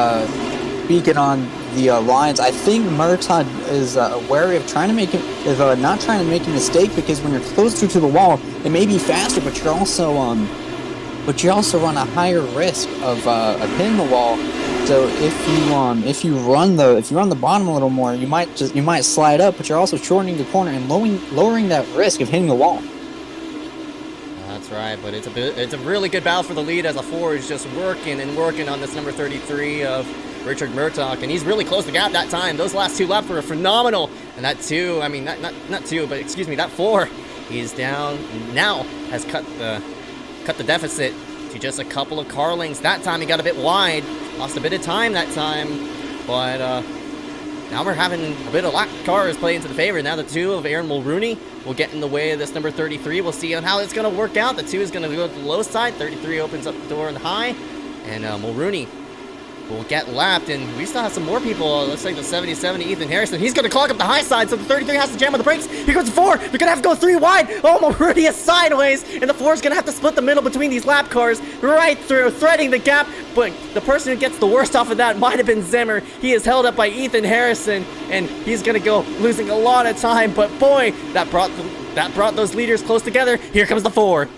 speaking on the lines, I think Murtaugh is wary of not trying to make a mistake, because when you're closer to the wall, it may be faster, but you also run a higher risk of hitting the wall. So if you run the bottom a little more, you might slide up, but you're also shortening the corner and lowering that risk of hitting the wall.
That's That's right, but it's a really good battle for the lead as a 4 is just working and working on this number 33 of Richard Murtaugh, and he's really closed the gap that time. Those last 2 laps were phenomenal, and that 2, I mean, not 2, but excuse me, that 4, he's down, now has cut the deficit to just a couple of car lengths. That time he got a bit wide, lost a bit of time that time, but now we're having a bit of lap cars play into the favor. Now the 2 of Aaron Mulrooney will get in the way of this number 33. We'll see on how it's going to work out. The 2 is going to go to the low side. 33 opens up the door on the high, and Mulrooney will get lapped, and we still have some more people. Looks like the 77 Ethan Harrison. He's going to clog up the high side, so the 33 has to jam on the brakes. Here goes the 4. They're going to have to go 3 wide. Oh, Mulrooney is sideways, and the 4 is going to have to split the middle between these lap cars right through, threading the gap. But the person who gets the worst off of that might have been Zimmer. He is held up by Ethan Harrison, and he's going to go losing a lot of time. But boy, that brought those leaders close together. Here comes the 4.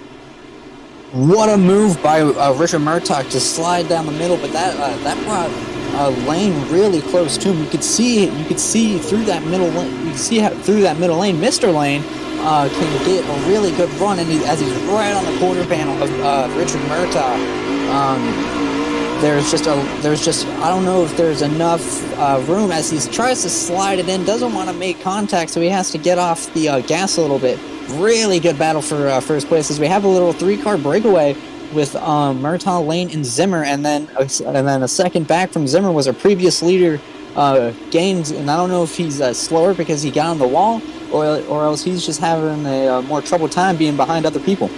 What a move by Richard Murtaugh to slide down the middle, but that brought Lane really close to him. You could see through that middle lane. You can see how through that middle lane, Mr. Lane can get a really good run, and as he's right on the quarter panel of Richard Murtaugh. There's just I don't know if there's enough room as he tries to slide it in. Doesn't want to make contact, so he has to get off the gas a little bit. Really good battle for first place as we have a little 3-car breakaway with Murtaugh, Lane, and Zimmer, and then a second back from Zimmer was a previous leader, Gaines, and I don't know if he's slower because he got on the wall or else he's just having a more troubled time being behind other people.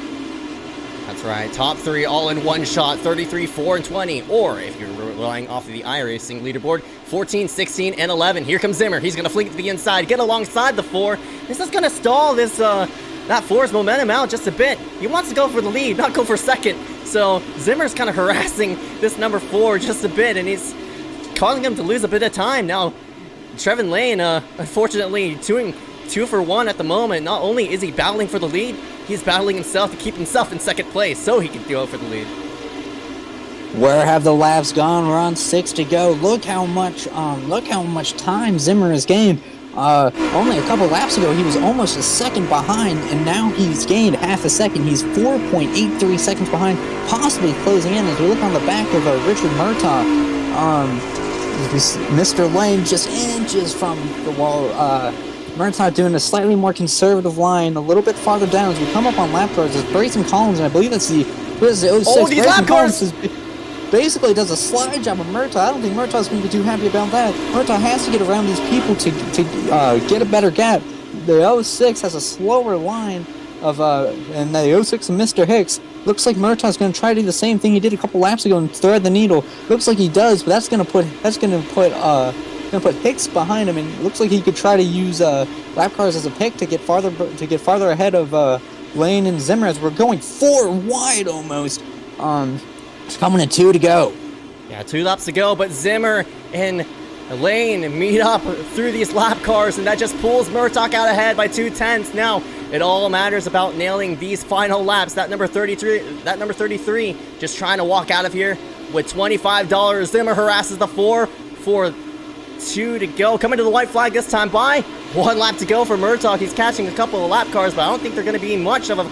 That's right, top 3 all in one shot, 33, 4, and 20, or if you're relying off of the iRacing leaderboard, 14, 16, and 11. Here comes Zimmer. He's going to flick to the inside, get alongside the 4. This is going to stall this that 4's momentum out just a bit. He wants to go for the lead, not go for second. So Zimmer's kind of harassing this number 4 just a bit, and he's causing him to lose a bit of time. Now, Trevin Lane, unfortunately, doing 2 for 1 at the moment. Not only is he battling for the lead, he's battling himself to keep himself in second place so he can go for the lead.
Where have the laps gone? We're on 6 to go. Look how much time Zimmer has gained. Only a couple laps ago, he was almost a second behind, and now he's gained half a second. He's 4.83 seconds behind, possibly closing in. As we look on the back of Richard Murtaugh, Mr. Lane just inches from the wall. Murtaugh doing a slightly more conservative line, a little bit farther down as we come up on lap cars. There's Brayson Collins, and I believe that's the 06.
Oh, these lap cars!
Basically does a slide job of Murtaugh. I don't think Murtaugh's going to be too happy about that. Murtaugh has to get around these people to get a better gap. The 06 has a slower line of and the 06 of Mr. Hicks. Looks like Murtaugh's going to try to do the same thing he did a couple laps ago and thread the needle. Looks like he does, but that's going to put Hicks behind him, and it looks like he could try to use lap cars as a pick to get farther ahead of Lane and Zimmer as we're going 4 wide almost. It's coming to 2 to go.
Yeah, 2 laps to go, but Zimmer and Lane meet up through these lap cars, and that just pulls Murtaugh out ahead by 2/10. Now, it all matters about nailing these final laps. That number 33, just trying to walk out of here with $25. Zimmer harasses the 4 for 2 to go. Coming to the white flag this time by 1 lap to go for Murtaugh. He's catching a couple of lap cars, but I don't think they're going to be much of a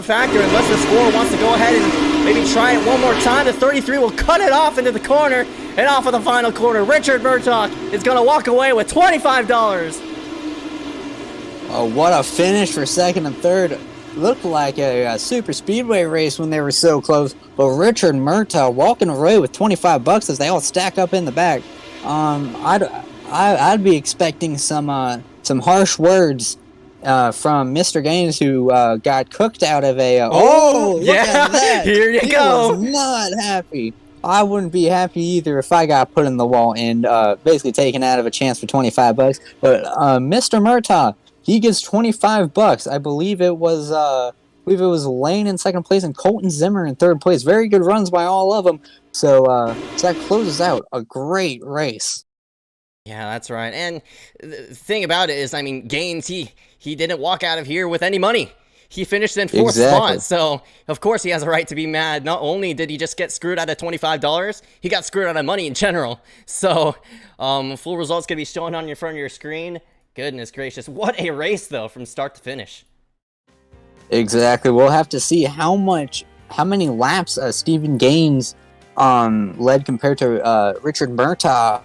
factor unless the 4 wants to go ahead and maybe try it one more time. The 33 will cut it off into the corner and off of the final corner. Richard Murtaugh is going to walk away with $25.
Oh, what a finish for second and third. Looked like a super speedway race when they were so close, but Richard Murtaugh walking away with $25 as they all stack up in the back. I'd be expecting some harsh words from Mr. Gaines, who got cooked out of a. Look at that!
Here you go.
He was not happy. I wouldn't be happy either if I got put in the wall and basically taken out of a chance for $25. But Mr. Murtaugh, he gets $25. I believe it was Lane in second place and Colton Zimmer in third place. Very good runs by all of them. So that closes out a great race.
Yeah, that's right. And the thing about it is, I mean, Gaines, he didn't walk out of here with any money. He finished in fourth spot, so of course he has a right to be mad. Not only did he just get screwed out of $25, he got screwed out of money in general. So, full results going to be showing on your front of your screen. Goodness gracious, what a race, though, from start to finish.
Exactly. We'll have to see how many laps Stephen Gaines led compared to Richard Murtaugh.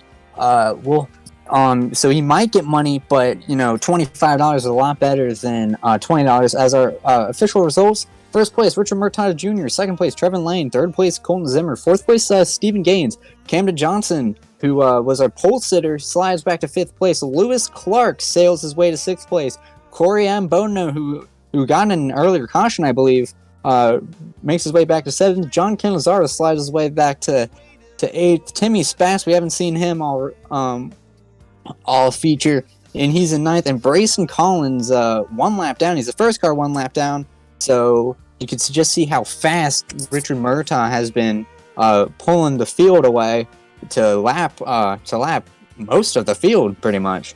So he might get money, but $25 is a lot better than $20. As our official results: first place Richard Murtaugh Jr., second place Trevin Lane, third place Colton Zimmer, fourth place Stephen Gaines. Camden Johnson, who was our pole sitter, slides back to fifth place. Lewis Clark sails his way to sixth place. Corey Ambono, who got in an earlier caution, I believe, makes his way back to seventh. John Canizaro slides his way back to eighth. Timmy Spass, we haven't seen him all feature, and he's in ninth. And Brayson Collins, one lap down. He's the first car one lap down. So you can just see how fast Richard Murtaugh has been pulling the field away to lap most of the field, pretty much.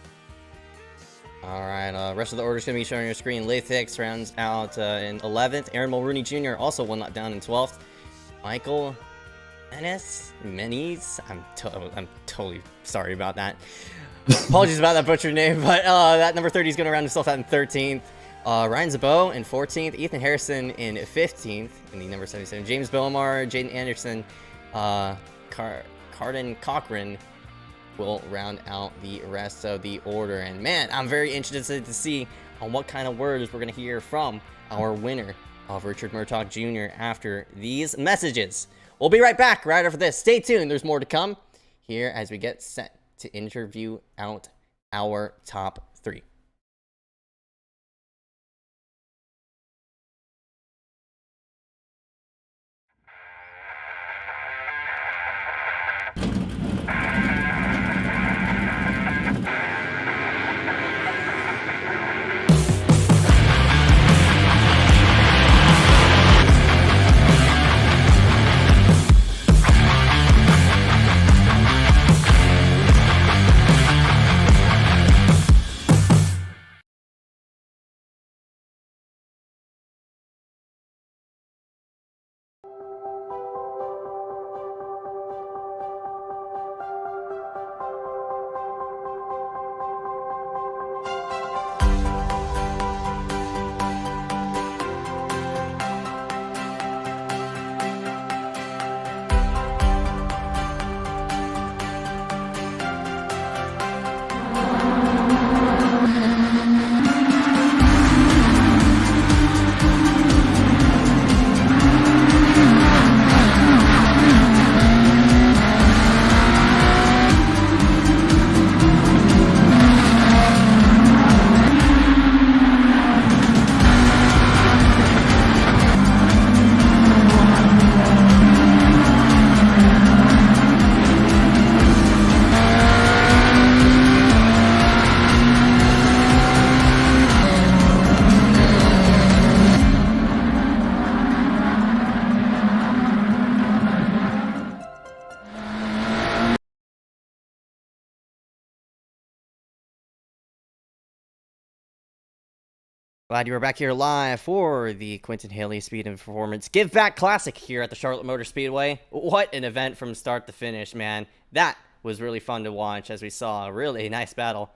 All right, rest of the order is going to be shown on your screen. Lath Hicks rounds out in 11th. Aaron Mulrooney Jr. also one lap down in 12th. Michael Menes, I'm totally sorry about that. Apologies about that butchered name, but that number 30 is going to round himself out in 13th. Ryan Zabot in 14th. Ethan Harrison in 15th in the number 77. James Belmar, Jaden Anderson, Carden Cochran will round out the rest of the order. And man, I'm very interested to see on what kind of words we're going to hear from our winner of Richard Murtaugh Jr. after these messages. We'll be right back right after this. Stay tuned. There's more to come here as we get set to interview out our top three. Glad you were back here live for the Quentin Haley Speed and Performance Giveback Classic here at the Charlotte Motor Speedway. What an event from start to finish, man. That was really fun to watch as we saw a really nice battle.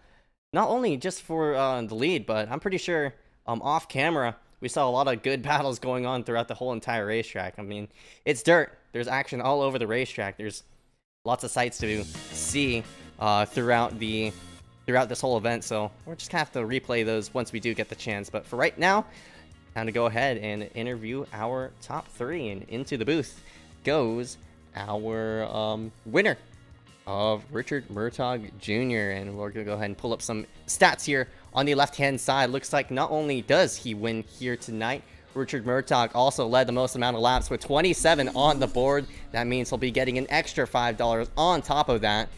Not only just for the lead, but I'm pretty sure off camera, we saw a lot of good battles going on throughout the whole entire racetrack. I mean, it's dirt. There's action all over the racetrack. There's lots of sights to see throughout this whole event, so we're just gonna have to replay those once we do get the chance. But for right now, time to go ahead and interview our top three, and into the booth goes our winner of Richard Murtaugh Jr. And we're gonna go ahead and pull up some stats here on the left-hand side. Looks like not only does he win here tonight, Richard Murtaugh also led the most amount of laps with 27 on the board. That means he'll be getting an extra $5 on top of that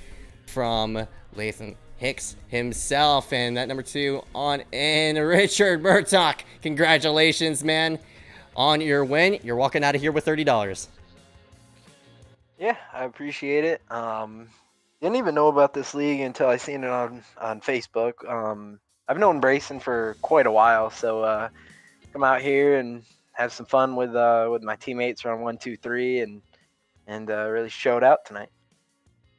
from Lathan Hicks himself. And that number two on in, Richard Murtaugh. Congratulations, man, on your win. You're walking out of here with $30.
Yeah, I appreciate it. Didn't even know about this league until I seen it on Facebook. I've known Brayson for quite a while, so come out here and have some fun with my teammates around 1, 2, 3, and really showed out tonight.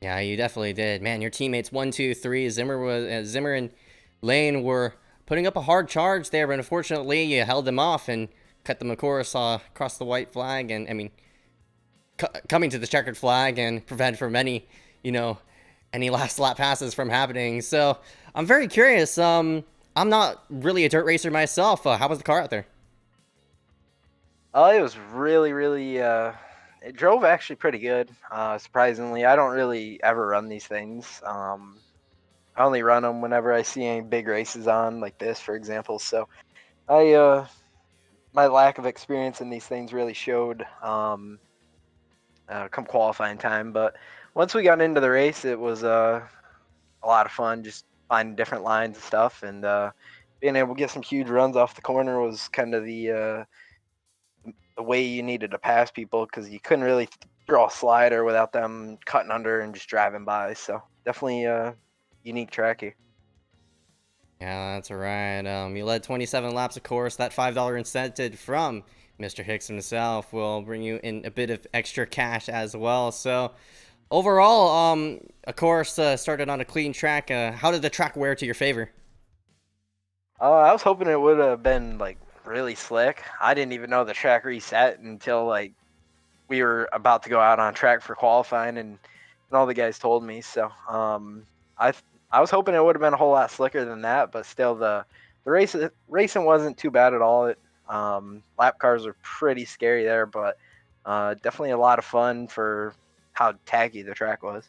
Yeah, you definitely did, man. Your teammates 1, 2, 3. Zimmer and Lane were putting up a hard charge there, but unfortunately you held them off and cut them, of course, across the white flag, and I mean, coming to the checkered flag and prevent from any, any last lap passes from happening. So I'm very curious. I'm not really a dirt racer myself. How was the car out there?
Oh, it was really, really. It drove actually pretty good. Surprisingly, I don't really ever run these things. I only run them whenever I see any big races on, like this, for example. So my lack of experience in these things really showed come qualifying time. But once we got into the race, it was a lot of fun, just finding different lines and stuff, and being able to get some huge runs off the corner was kind of the way you needed to pass people, because you couldn't really throw a slider without them cutting under and just driving by. So definitely a unique track here.
Yeah, that's right. You led 27 laps, of course. That $5 incentive from Mr. Hicks himself will bring you in a bit of extra cash as well. So overall, of course, started on a clean track. How did the track wear to your favor?
I was hoping it would have been like really slick. I didn't even know the track reset until like we were about to go out on track for qualifying, and all the guys told me. So I was hoping it would have been a whole lot slicker than that, but still the racing wasn't too bad at all. Lap cars are pretty scary there, but definitely a lot of fun for how tacky the track was.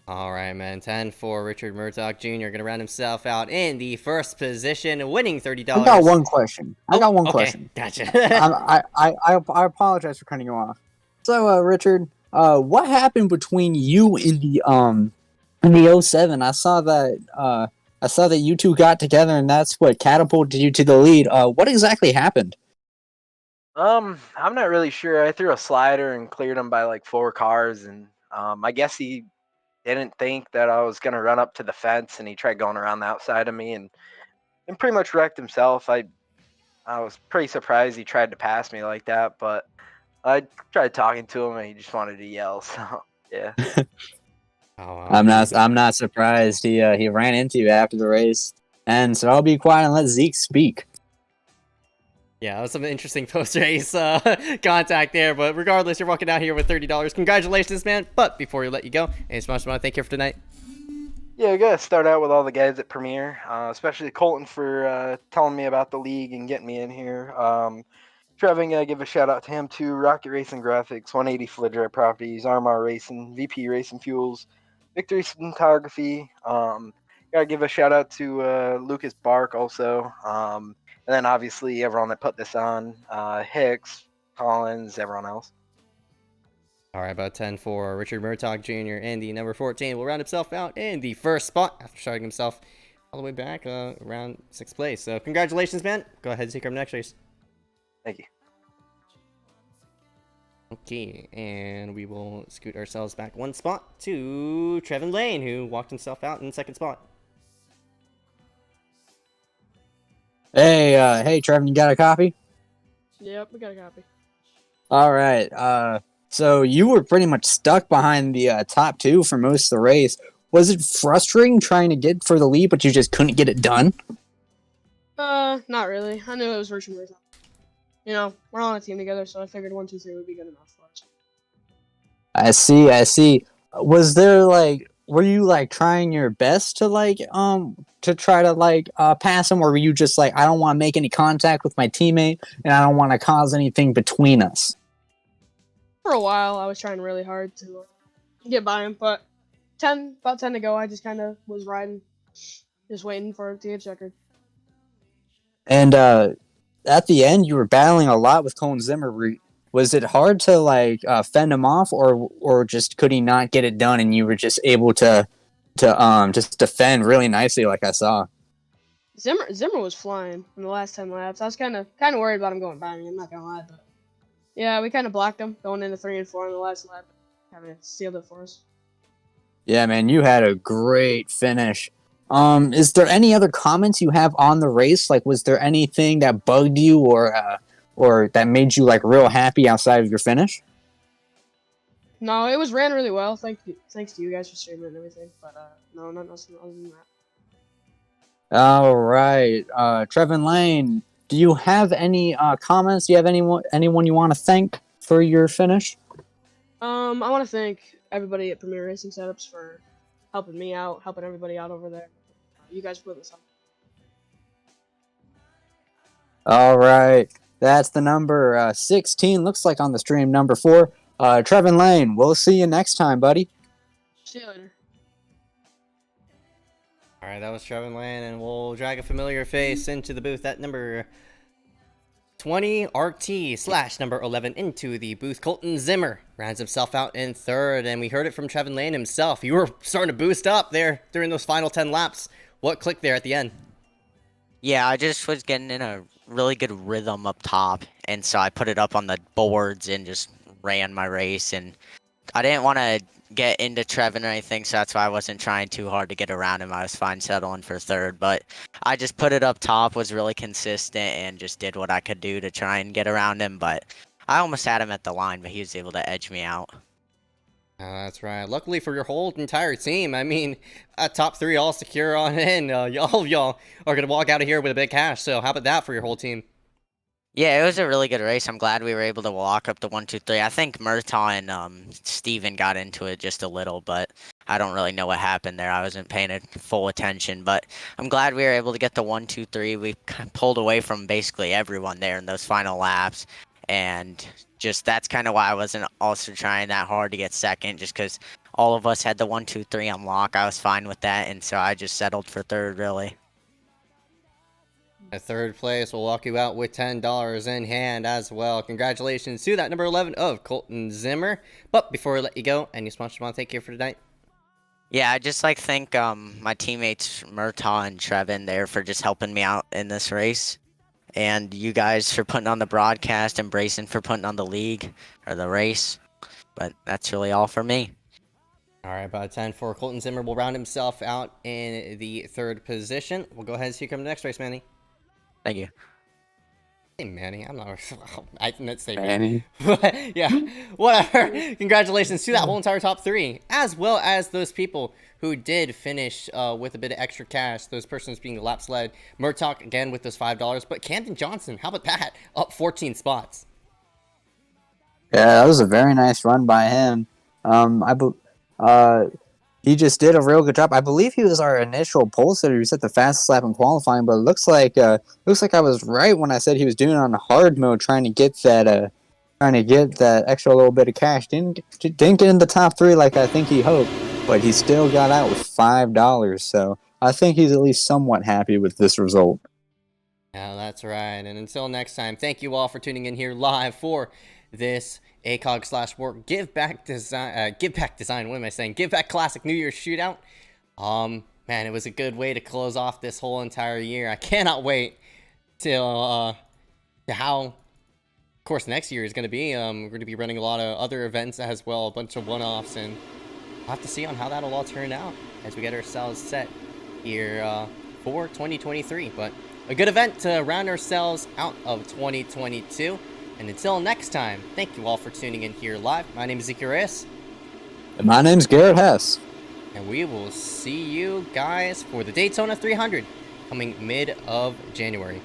All right, man. 10 for Richard Murdoch Jr. Going to round himself out in the first position, winning $30.
I got one question.
Okay,
question.
Gotcha.
I apologize for cutting you off. So, Richard, what happened between you and the 07? I saw that you two got together, and that's what catapulted you to the lead. What exactly happened?
I'm not really sure. I threw a slider and cleared him by like 4 cars, and I guess he didn't think that I was gonna run up to the fence, and he tried going around the outside of me and pretty much wrecked himself. I was pretty surprised he tried to pass me like that, but I tried talking to him and he just wanted to yell. So yeah.
I'm not surprised. He ran into you after the race, and so I'll be quiet and let Zeke speak.
Yeah, that was some interesting post-race contact there, but regardless, you're walking out here with $30. Congratulations, man. But before we let you go, any sponsors want to thank you for tonight?
Yeah, I gotta start out with all the guys at Premier, especially Colton for telling me about the league and getting me in here. Trevin, gotta give a shout out to him too. Rocket Racing Graphics, 180 Flidra Properties, Armar Racing, VP Racing Fuels, Victory Cinematography. Gotta give a shout out to Lucas Bark also. And then obviously everyone that put this on, Hicks, Collins, everyone else.
All right, about 10 for Richard Murdoch Jr. and the number 14 will round himself out in the first spot after starting himself all the way back around 6th place. So congratulations, man. Go ahead and take our next race.
Thank you.
Okay, and we will scoot ourselves back 1 spot to Trevin Lane, who walked himself out in 2nd spot.
Hey, Trevin, you got a copy?
Yep, we got a copy.
All right. So you were pretty much stuck behind the top 2 for most of the race. Was it frustrating trying to get for the lead, but you just couldn't get it done?
Not really. I knew it was virtually worth it. You know, we're on a team together, so I figured 1, 2, 3 would be good enough for us.
I see. Was there were you trying your best to try to pass him, or were you just I don't want to make any contact with my teammate and I don't want to cause anything between us?
For a while, I was trying really hard to get by him, but about 10 to go, I just kind of was riding, just waiting for it to get checkered.
And at the end, you were battling a lot with Colin Zimmer. Was it hard to fend him off, or just could he not get it done, and you were just able to just defend really nicely, like I saw?
Zimmer was flying in the last 10 laps. I was kind of worried about him going by me. I'm not gonna lie, but yeah, we kind of blocked him going into 3 and 4 in the last lap. Kind of sealed it for us.
Yeah, man, you had a great finish. Is there any other comments you have on the race? Was there anything that bugged you or that made you real happy outside of your finish?
No, it was ran really well. Thanks to you guys for streaming and everything. But no, nothing other than that.
All right, Trevin Lane, do you have any comments? Do you have anyone you want to thank for your finish?
I want to thank everybody at Premier Racing Setups for helping me out, helping everybody out over there. You guys put this on.
All right, that's the number 16. Looks like on the stream number 4. Trevin Lane, we'll see you next time, buddy.
See you later.
All right, that was Trevin Lane, and we'll drag a familiar face into the booth at number 20, RT / number 11 into the booth. Colton Zimmer rounds himself out in third, and we heard it from Trevin Lane himself. You were starting to boost up there during those final 10 laps. What clicked there at the end?
Yeah, I just was getting in a really good rhythm up top, and so I put it up on the boards and just ran my race, and I didn't want to get into Trevin or anything, so that's why I wasn't trying too hard to get around him. I was fine settling for third, but I just put it up top, was really consistent, and just did what I could do to try and get around him, but I almost had him at the line, but he was able to edge me out.
That's right. Luckily for your whole entire team, I mean, top 3 all secure on in. Y'all are going to walk out of here with a big cash, so how about that for your whole team?
Yeah, it was a really good race. I'm glad we were able to walk up to 1, 2, 3. I think Murtaugh and Steven got into it just a little, but I don't really know what happened there. I wasn't paying it full attention, but I'm glad we were able to get to 1, 2, 3. We pulled away from basically everyone there in those final laps, and just that's kind of why I wasn't also trying that hard to get second, just because all of us had the 1, 2, 3 on lock. I was fine with that, and so I just settled for third, really.
At third place will walk you out with $10 in hand as well. Congratulations to that number 11 of Colton Zimmer. But before we let you go, any sponsors you want to take here for tonight?
Yeah, I'd just like to thank my teammates Murtaugh and Trevin there for just helping me out in this race. And you guys for putting on the broadcast and Brayson for putting on the league or the race. But that's really all for me.
All right, about 10 for Colton Zimmer will round himself out in the third position. We'll go ahead and see you come to the next race, Manny.
Thank you.
Hey, Manny, I'm not. I didn't say
Manny.
Yeah, whatever. Congratulations to that whole entire top 3, as well as those people who did finish with a bit of extra cash. Those persons being the laps led. Murtaugh again with those $5, but Camden Johnson, how about that? Up 14 spots.
Yeah, that was a very nice run by him. He just did a real good job. I believe he was our initial pole sitter. He set the fastest lap in qualifying, but it looks like I was right when I said he was doing it on hard mode, trying to get that extra little bit of cash. Didn't get in the top 3 like I think he hoped, but he still got out with $5. So I think he's at least somewhat happy with this result.
Yeah, that's right. And until next time, thank you all for tuning in here live for this ACOG /WORC Giveback Design. What am I saying? Giveback Classic New Year's Shootout. Man, it was a good way to close off this whole entire year. I cannot wait till to how, of course, next year is going to be. We're going to be running a lot of other events as well, a bunch of one-offs, and we'll have to see on how that'll all turn out as we get ourselves set here for 2023. But a good event to round ourselves out of 2022. And until next time, thank you all for tuning in here live. My name is Zeke Reyes.
And my name's Garrett Hess.
And we will see you guys for the Daytona 300 coming mid of January.